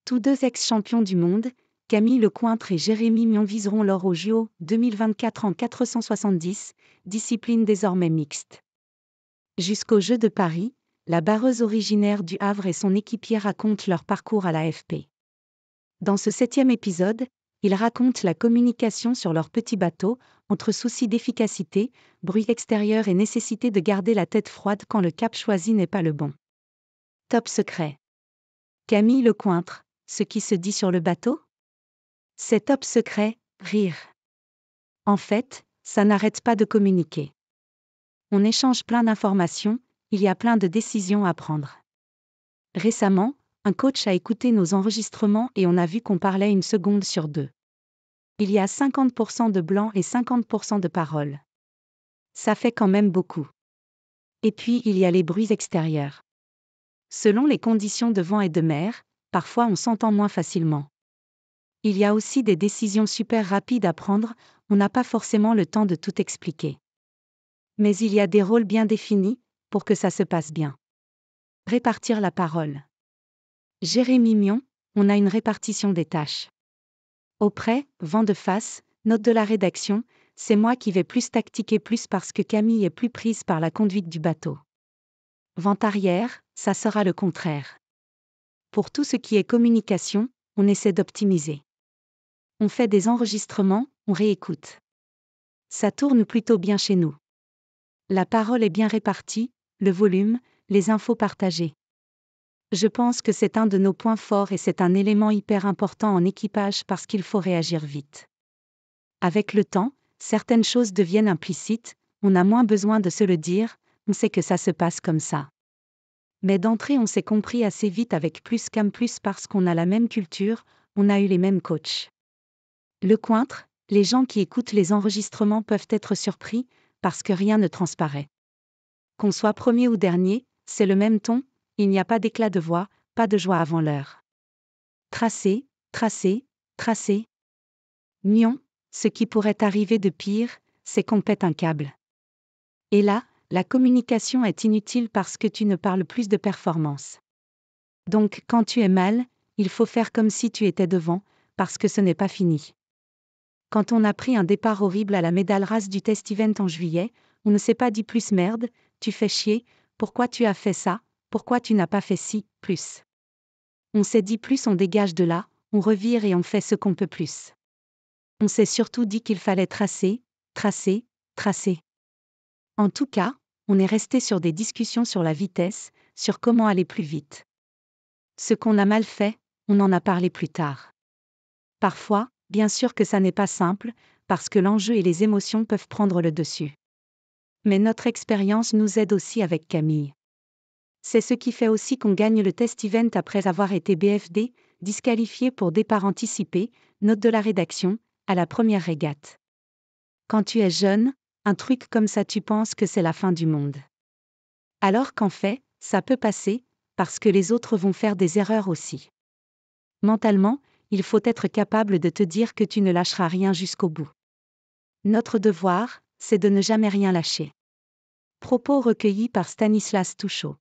Tous deux ex-champions du monde, Camille Lecointre et Jérémy Mion viseront l'or aux JO 2024 en 470, discipline désormais mixte. Jusqu'aux Jeux de Paris, la barreuse originaire du Havre et son équipier racontent leur parcours à l'AFP. Dans ce 7e épisode, ils racontent la communication sur leur petit bateau, entre soucis d'efficacité, bruit extérieur et nécessité de garder la tête froide quand le cap choisi n'est pas le bon. Top secret. Camille Lecointre, ce qui se dit sur le bateau ? C'est top secret, rire. En fait, ça n'arrête pas de communiquer. On échange plein d'informations, il y a plein de décisions à prendre. Récemment, un coach a écouté nos enregistrements et on a vu qu'on parlait 1 seconde sur 2. Il y a 50% de blanc et 50% de paroles. Ça fait quand même beaucoup. Et puis il y a les bruits extérieurs. Selon les conditions de vent et de mer, parfois on s'entend moins facilement. Il y a aussi des décisions super rapides à prendre, on n'a pas forcément le temps de tout expliquer. Mais il y a des rôles bien définis, pour que ça se passe bien. Répartir la parole. Jérémy Mion, on a une répartition des tâches. Auprès, vent de face, note de la rédaction, c'est moi qui vais plus tactiquer plus parce que Camille est plus prise par la conduite du bateau. Vent arrière, ça sera le contraire. Pour tout ce qui est communication, on essaie d'optimiser. On fait des enregistrements, on réécoute. Ça tourne plutôt bien chez nous. La parole est bien répartie, le volume, les infos partagées. Je pense que c'est un de nos points forts et c'est un élément hyper important en équipage parce qu'il faut réagir vite. Avec le temps, certaines choses deviennent implicites, on a moins besoin de se le dire, on sait que ça se passe comme ça. Mais d'entrée on s'est compris assez vite avec plus qu'un plus parce qu'on a la même culture, on a eu les mêmes coachs. Lecointre, les gens qui écoutent les enregistrements peuvent être surpris, parce que rien ne transparaît. Qu'on soit premier ou dernier, c'est le même ton, il n'y a pas d'éclat de voix, pas de joie avant l'heure. Tracé, tracé, tracé. Mion, ce qui pourrait arriver de pire, c'est qu'on pète un câble. Et là, la communication est inutile parce que tu ne parles plus de performance. Donc quand tu es mal, il faut faire comme si tu étais devant, parce que ce n'est pas fini. Quand on a pris un départ horrible à la médaille race du test event en juillet, on ne s'est pas dit plus merde, tu fais chier, pourquoi tu as fait ça, pourquoi tu n'as pas fait ci, plus. On s'est dit plus on dégage de là, on revire et on fait ce qu'on peut plus. On s'est surtout dit qu'il fallait tracer, tracer, tracer. En tout cas, on est resté sur des discussions sur la vitesse, sur comment aller plus vite. Ce qu'on a mal fait, on en a parlé plus tard. Parfois, bien sûr que ça n'est pas simple, parce que l'enjeu et les émotions peuvent prendre le dessus. Mais notre expérience nous aide aussi avec Camille. C'est ce qui fait aussi qu'on gagne le test event après avoir été BFD, disqualifié pour départ anticipé, note de la rédaction, à la première régate. Quand tu es jeune, un truc comme ça tu penses que c'est la fin du monde. Alors qu'en fait, ça peut passer, parce que les autres vont faire des erreurs aussi. Mentalement, il faut être capable de te dire que tu ne lâcheras rien jusqu'au bout. Notre devoir, c'est de ne jamais rien lâcher. Propos recueillis par Stanislas Touchot.